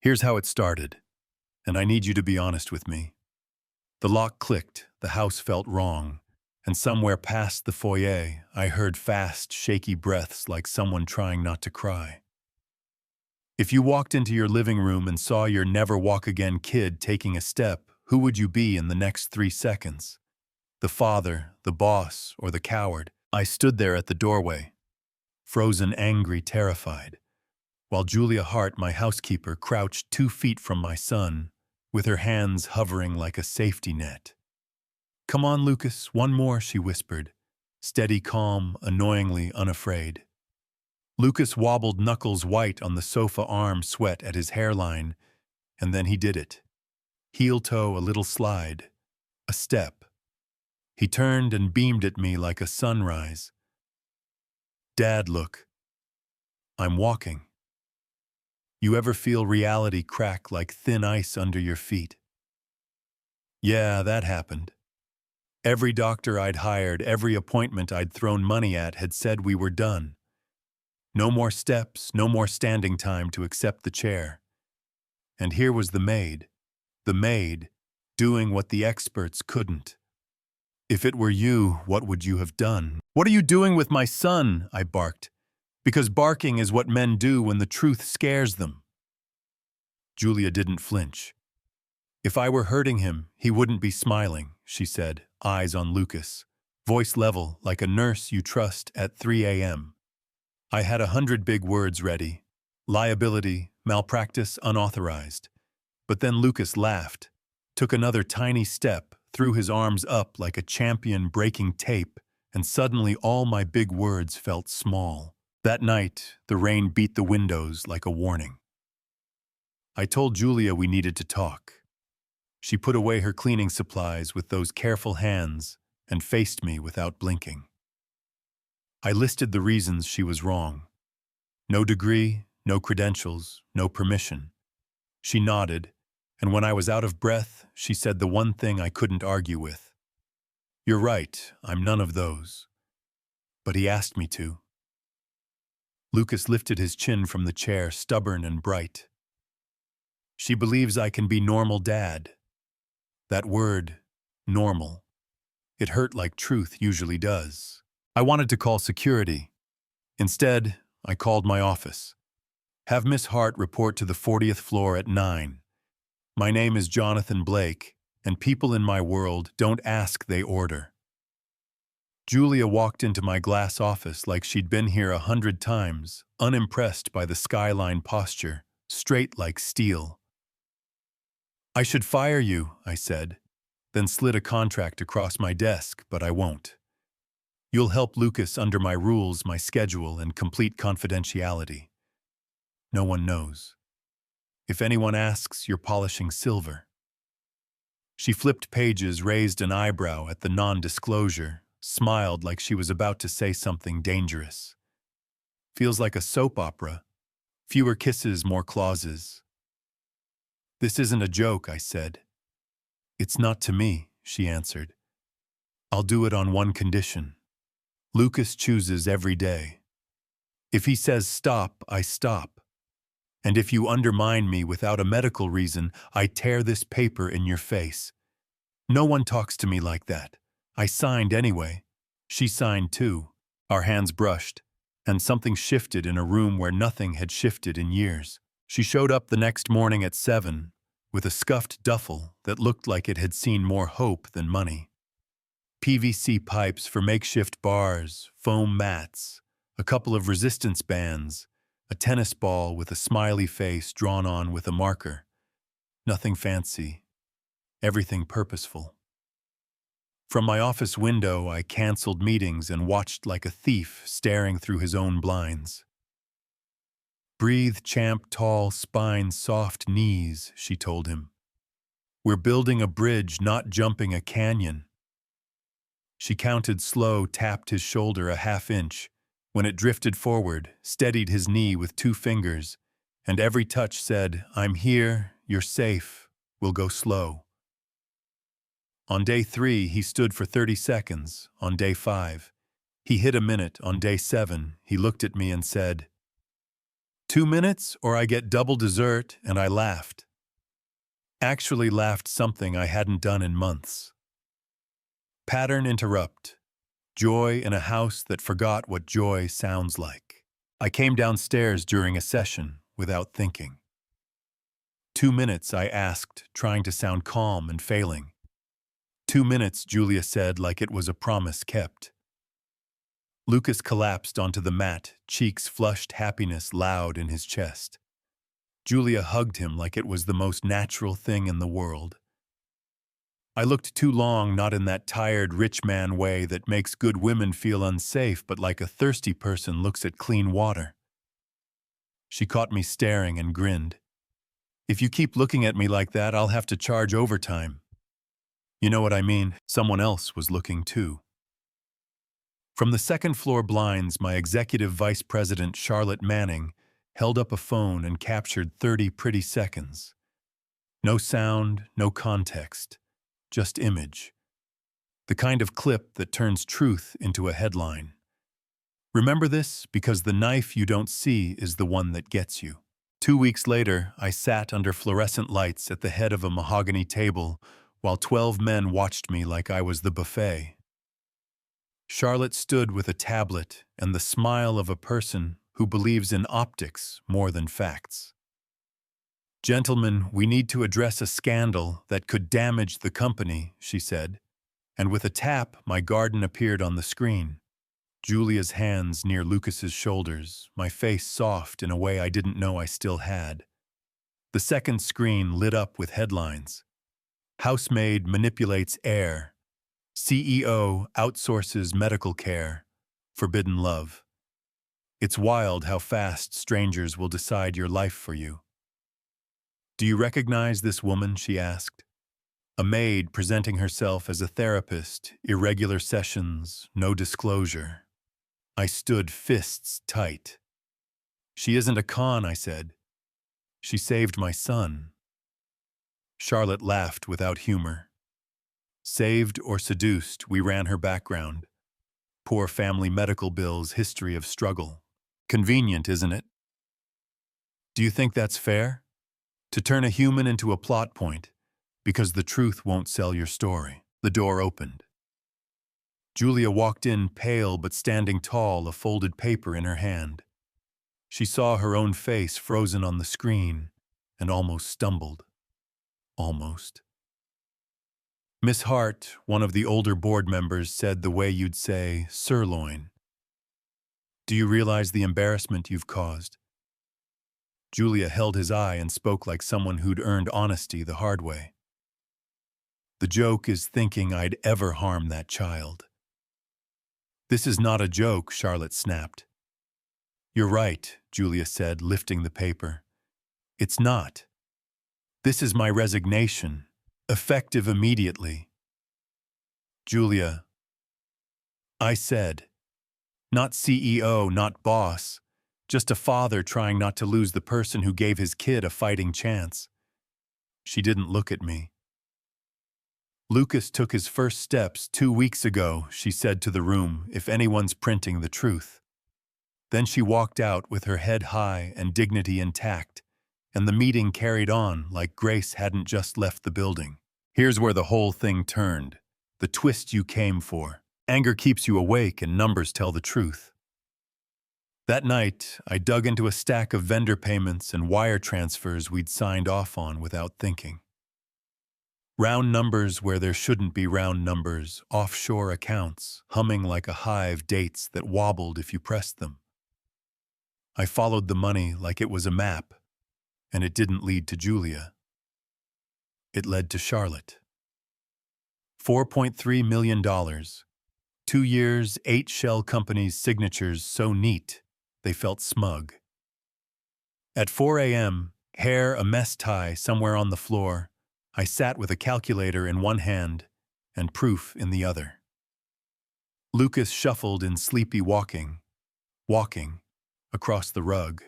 Here's how it started, and I need you to be honest with me. The lock clicked, the house felt wrong, and somewhere past the foyer, I heard fast, shaky breaths like someone trying not to cry. If you walked into your living room and saw your never-walk-again kid taking a step, who would you be in the next 3 seconds? The father, the boss, or the coward? I stood there at the doorway, frozen, angry, terrified, while Julia Hart, my housekeeper, crouched 2 feet from my son, with her hands hovering like a safety net. "Come on, Lucas, one more," she whispered, steady, calm, annoyingly unafraid. Lucas wobbled, knuckles white on the sofa, arm sweat at his hairline, and then he did it. Heel toe, a little slide, a step. He turned and beamed at me like a sunrise. "Dad, look. I'm walking." You ever feel reality crack like thin ice under your feet? Yeah, that happened. Every doctor I'd hired, every appointment I'd thrown money at had said we were done. No more steps, no more standing time to accept the chair. And here was the maid, doing what the experts couldn't. "If it were you, what would you have done?" "What are you doing with my son?" I barked, because barking is what men do when the truth scares them. Julia didn't flinch. "If I were hurting him, he wouldn't be smiling," she said, eyes on Lucas, voice level like a nurse you trust at 3 a.m. I had 100 big words ready. Liability, malpractice, unauthorized. But then Lucas laughed, took another tiny step, threw his arms up like a champion breaking tape, and suddenly all my big words felt small. That night, the rain beat the windows like a warning. I told Julia we needed to talk. She put away her cleaning supplies with those careful hands and faced me without blinking. I listed the reasons she was wrong. No degree, no credentials, no permission. She nodded, and when I was out of breath, she said the one thing I couldn't argue with. "You're right, I'm none of those." But he asked me to. Lucas lifted his chin from the chair, stubborn and bright. "She believes I can be normal, Dad." That word, normal, it hurt like truth usually does. I wanted to call security. Instead, I called my office. "Have Miss Hart report to the 40th floor at 9. My name is Jonathan Blake, and people in my world don't ask, they order." Julia walked into my glass office like she'd been here 100 times, unimpressed by the skyline posture, straight like steel. "I should fire you," I said, then slid a contract across my desk, but I won't. "You'll help Lucas under my rules, my schedule, and complete confidentiality. No one knows. If anyone asks, you're polishing silver." She flipped pages, raised an eyebrow at the non-disclosure, smiled like she was about to say something dangerous. "Feels like a soap opera. Fewer kisses, more clauses." "This isn't a joke," I said. "It's not to me," she answered. "I'll do it on one condition. Lucas chooses every day. If he says stop, I stop. And if you undermine me without a medical reason, I tear this paper in your face. No one talks to me like that. I signed anyway." She signed too. Our hands brushed, and something shifted in a room where nothing had shifted in years. She showed up the next morning at 7, with a scuffed duffel that looked like it had seen more hope than money. PVC pipes for makeshift bars, foam mats, a couple of resistance bands, a tennis ball with a smiley face drawn on with a marker. Nothing fancy, everything purposeful. From my office window, I canceled meetings and watched like a thief staring through his own blinds. "Breathe, champ, tall spine, soft knees," she told him. "We're building a bridge, not jumping a canyon." She counted slow, tapped his shoulder a half-inch. When it drifted forward, steadied his knee with 2 fingers, and every touch said, "I'm here, you're safe, we'll go slow." On day 3, he stood for 30 seconds. On day 5, he hit a minute. On day 7, he looked at me and said, 2 minutes or I get double dessert, and I laughed. Actually laughed something I hadn't done in months. Pattern interrupt. Joy in a house that forgot what joy sounds like. I came downstairs during a session without thinking. 2 minutes, I asked, trying to sound calm and failing. 2 minutes, Julia said like it was a promise kept. Lucas collapsed onto the mat, cheeks flushed, happiness loud in his chest. Julia hugged him like it was the most natural thing in the world. I looked too long, not in that tired rich man way that makes good women feel unsafe, but like a thirsty person looks at clean water. She caught me staring and grinned. If you keep looking at me like that, I'll have to charge overtime. You know what I mean? Someone else was looking too. From the second-floor blinds, my executive vice president, Charlotte Manning, held up a phone and captured 30 pretty seconds. No sound, no context, just image. The kind of clip that turns truth into a headline. Remember this, because the knife you don't see is the one that gets you. 2 weeks later, I sat under fluorescent lights at the head of a mahogany table while 12 men watched me like I was the buffet. Charlotte stood with a tablet and the smile of a person who believes in optics more than facts. "Gentlemen, we need to address a scandal that could damage the company," she said, and with a tap, my garden appeared on the screen. Julia's hands near Lucas's shoulders, my face soft in a way I didn't know I still had. The second screen lit up with headlines. Housemaid manipulates heir. CEO outsources medical care. Forbidden love. It's wild how fast strangers will decide your life for you. "Do you recognize this woman?" she asked. A maid presenting herself as a therapist, irregular sessions, no disclosure. I stood fists tight. "She isn't a con," I said. "She saved my son." Charlotte laughed without humor. Saved or seduced, we ran her background. Poor family medical bills, history of struggle. Convenient, isn't it? "Do you think that's fair? To turn a human into a plot point, because the truth won't sell your story." The door opened. Julia walked in, pale but standing tall, a folded paper in her hand. She saw her own face frozen on the screen and almost stumbled. Almost. "Miss Hart," one of the older board members, said the way you'd say sirloin. "Do you realize the embarrassment you've caused?" Julia held his eye and spoke like someone who'd earned honesty the hard way. "The joke is thinking I'd ever harm that child." "This is not a joke," Charlotte snapped. "You're right," Julia said, lifting the paper. "It's not. This is my resignation, effective immediately." "Julia," I said, "not CEO, not boss, just a father trying not to lose the person who gave his kid a fighting chance." She didn't look at me. "Lucas took his first steps 2 weeks ago," she said to the room, "if anyone's printing the truth." Then she walked out with her head high and dignity intact, and the meeting carried on like Grace hadn't just left the building. Here's where the whole thing turned. The twist you came for. Anger keeps you awake and numbers tell the truth. That night, I dug into a stack of vendor payments and wire transfers we'd signed off on without thinking. Round numbers where there shouldn't be round numbers, offshore accounts, humming like a hive, dates that wobbled if you pressed them. I followed the money like it was a map, and it didn't lead to Julia. It led to Charlotte. $4.3 million. 2 years, 8 shell companies' signatures so neat, they felt smug. At 4 a.m., hair a mess tie somewhere on the floor, I sat with a calculator in one hand and proof in the other. Lucas shuffled in sleepy walking, across the rug.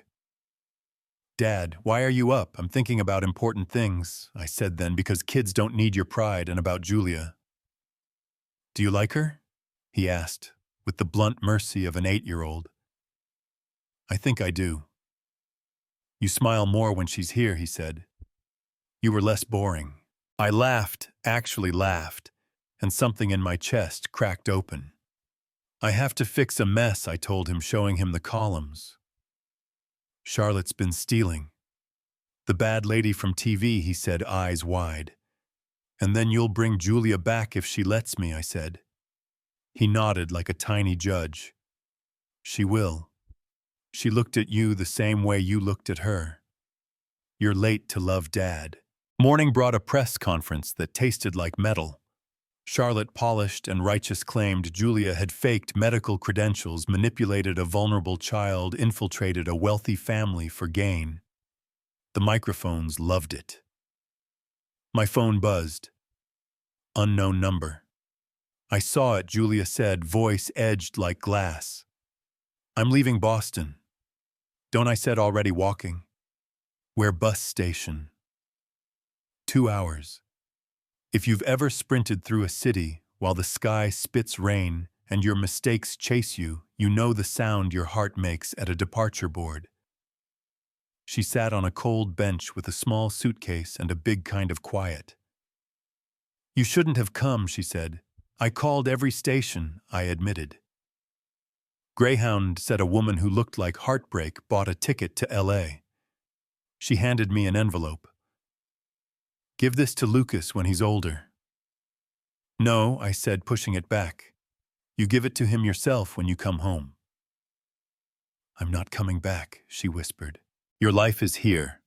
"Dad, why are you up? I'm thinking about important things," I said then, because kids don't need your pride, and about Julia. "Do you like her?" he asked, with the blunt mercy of an 8-year-old. "I think I do." You smile more when she's here, he said. You were less boring. I laughed, actually laughed, and something in my chest cracked open. I have to fix a mess, I told him, showing him the columns. Charlotte's been stealing. The bad lady from TV, he said, eyes wide. And then you'll bring Julia back if she lets me, I said. He nodded like a tiny judge. She will. She looked at you the same way you looked at her. You're late to love Dad. Morning brought a press conference that tasted like metal. Charlotte polished and righteous claimed Julia had faked medical credentials, manipulated a vulnerable child, infiltrated a wealthy family for gain. The microphones loved it. My phone buzzed. Unknown number. I saw it, Julia said, voice edged like glass. I'm leaving Boston. Don't I said already walking? Where bus station? 2 hours. If you've ever sprinted through a city while the sky spits rain and your mistakes chase you, you know the sound your heart makes at a departure board. She sat on a cold bench with a small suitcase and a big kind of quiet. You shouldn't have come, she said. I called every station, I admitted. Greyhound, said a woman who looked like heartbreak, bought a ticket to L.A. She handed me an envelope. Give this to Lucas when he's older. No, I said, pushing it back. You give it to him yourself when you come home. I'm not coming back, she whispered. Your life is here.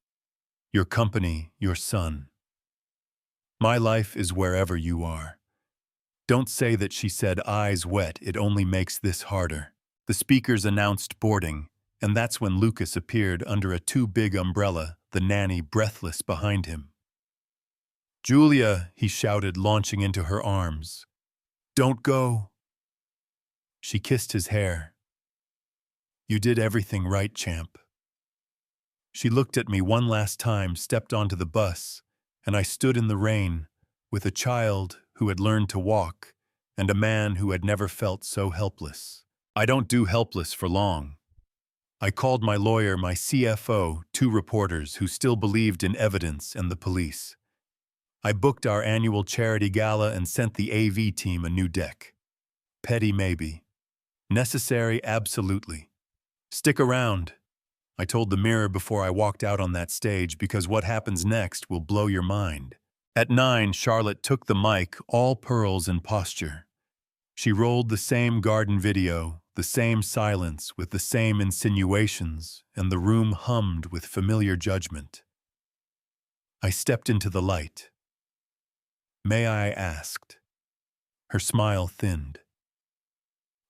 Your company, your son. My life is wherever you are. Don't say that, she said, eyes wet. It only makes this harder. The speakers announced boarding, and that's when Lucas appeared under a too-big umbrella, the nanny breathless behind him. Julia, he shouted, launching into her arms. Don't go. She kissed his hair. You did everything right, champ. She looked at me one last time, stepped onto the bus, and I stood in the rain with a child who had learned to walk and a man who had never felt so helpless. I don't do helpless for long. I called my lawyer, my CFO, 2 reporters who still believed in evidence, and the police. I booked our annual charity gala and sent the AV team a new deck. Petty maybe. Necessary absolutely. Stick around, I told the mirror before I walked out on that stage, because what happens next will blow your mind. At 9, Charlotte took the mic, all pearls and posture. She rolled the same garden video, the same silence with the same insinuations, and the room hummed with familiar judgment. I stepped into the light. May I asked. Her smile thinned.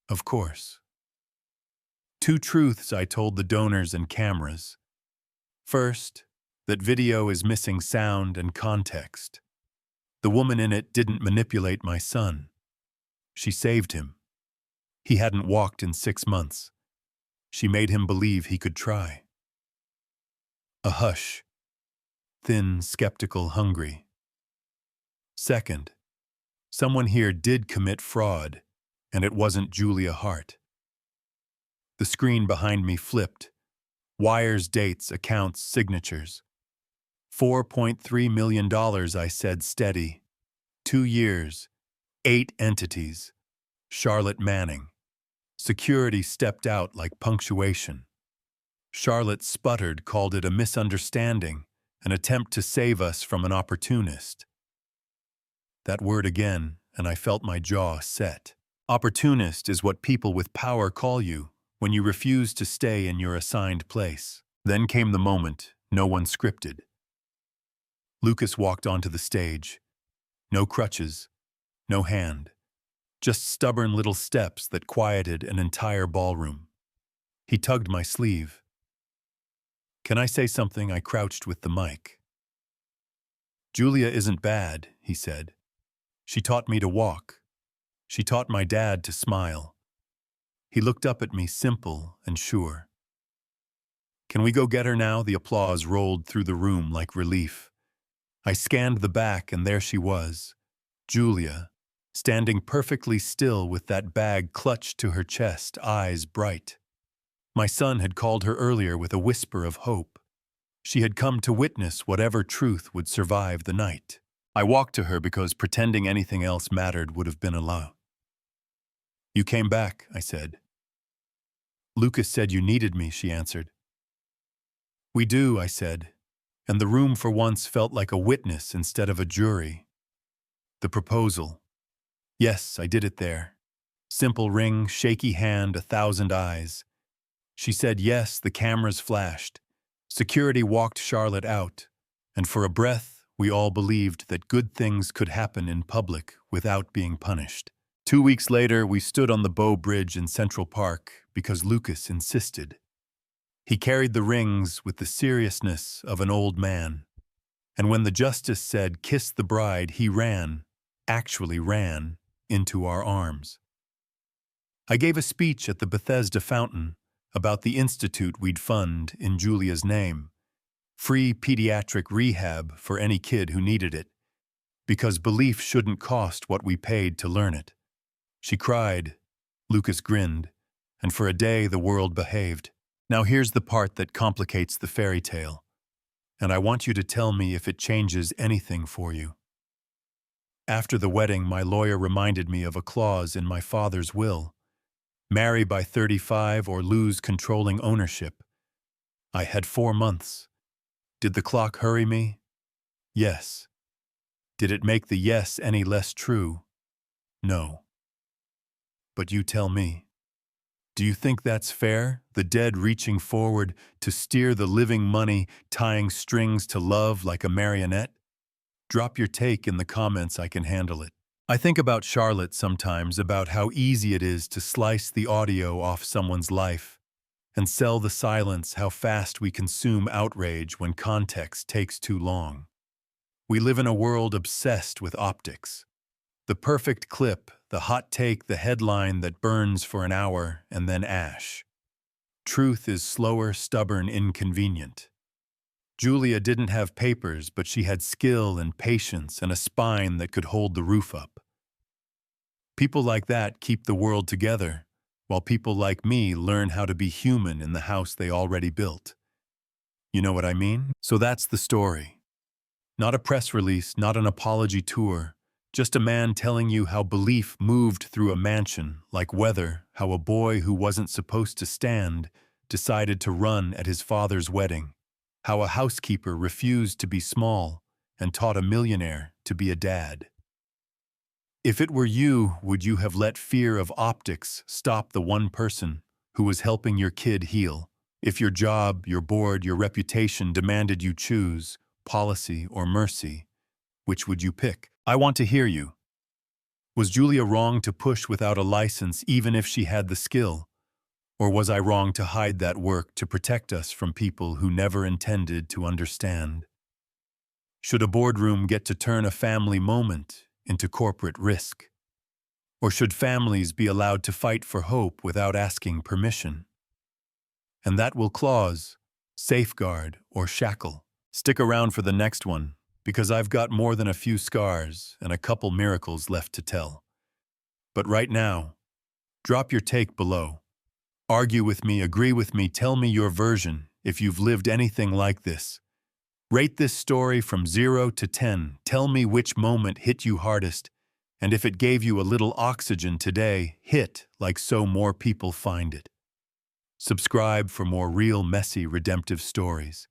Of course. 2 truths I told the donors and cameras. First, that video is missing sound and context. The woman in it didn't manipulate my son. She saved him. He hadn't walked in 6 months. She made him believe he could try. A hush. Thin, skeptical, hungry. Second, someone here did commit fraud, and it wasn't Julia Hart. The screen behind me flipped. Wires, dates, accounts, signatures. $4.3 million, I said, steady. 2 years. 8 entities. Charlotte Manning. Security stepped out like punctuation. Charlotte sputtered, called it a misunderstanding, an attempt to save us from an opportunist. That word again, and I felt my jaw set. Opportunist is what people with power call you when you refuse to stay in your assigned place. Then came the moment, no one scripted. Lucas walked onto the stage. No crutches, no hand. Just stubborn little steps that quieted an entire ballroom. He tugged my sleeve. Can I say something? I crouched with the mic. Julia isn't bad, he said. She taught me to walk. She taught my dad to smile. He looked up at me, simple and sure. Can we go get her now? The applause rolled through the room like relief. I scanned the back, and there she was, Julia, standing perfectly still with that bag clutched to her chest, eyes bright. My son had called her earlier with a whisper of hope. She had come to witness whatever truth would survive the night. I walked to her because pretending anything else mattered would have been a lie. "You came back," I said. "Lucas said you needed me," she answered. "We do," I said, and the room for once felt like a witness instead of a jury. The proposal. Yes, I did it there. Simple ring, shaky hand, 1,000 eyes. She said yes, the cameras flashed. Security walked Charlotte out, and for a breath, we all believed that good things could happen in public without being punished. 2 weeks later, we stood on the Bow Bridge in Central Park because Lucas insisted. He carried the rings with the seriousness of an old man. And when the justice said, "Kiss the bride," he ran, actually ran, into our arms. I gave a speech at the Bethesda fountain about the institute we'd fund in Julia's name. Free pediatric rehab for any kid who needed it, because belief shouldn't cost what we paid to learn it. She cried, Lucas grinned, and for a day the world behaved. Now here's the part that complicates the fairy tale, and I want you to tell me if it changes anything for you. After the wedding, my lawyer reminded me of a clause in my father's will. Marry by 35 or lose controlling ownership. I had 4 months. Did the clock hurry me? Yes. Did it make the yes any less true? No. But you tell me. Do you think that's fair, the dead reaching forward to steer the living money, tying strings to love like a marionette? Drop your take in the comments, I can handle it. I think about Charlotte sometimes, about how easy it is to slice the audio off someone's life and sell the silence, how fast we consume outrage when context takes too long. We live in a world obsessed with optics. The perfect clip, the hot take, the headline that burns for an hour and then ash. Truth is slower, stubborn, inconvenient. Julia didn't have papers, but she had skill and patience and a spine that could hold the roof up. People like that keep the world together, while people like me learn how to be human in the house they already built. You know what I mean? So that's the story. Not a press release, not an apology tour, just a man telling you how belief moved through a mansion like weather, how a boy who wasn't supposed to stand decided to run at his father's wedding, how a housekeeper refused to be small and taught a millionaire to be a dad. If it were you, would you have let fear of optics stop the one person who was helping your kid heal? If your job, your board, your reputation demanded you choose policy or mercy, which would you pick? I want to hear you. Was Julia wrong to push without a license even if she had the skill? Or was I wrong to hide that work to protect us from people who never intended to understand? Should a boardroom get to turn a family moment into corporate risk? Or should families be allowed to fight for hope without asking permission? And that will clause, safeguard, or shackle. Stick around for the next one, because I've got more than a few scars and a couple miracles left to tell. But right now, drop your take below. Argue with me, agree with me, tell me your version if you've lived anything like this. Rate this story from 0 to 10. Tell me which moment hit you hardest, and if it gave you a little oxygen today, hit like so more people find it. Subscribe for more real, messy, redemptive stories.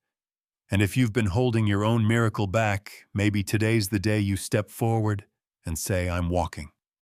And if you've been holding your own miracle back, maybe today's the day you step forward and say, I'm walking.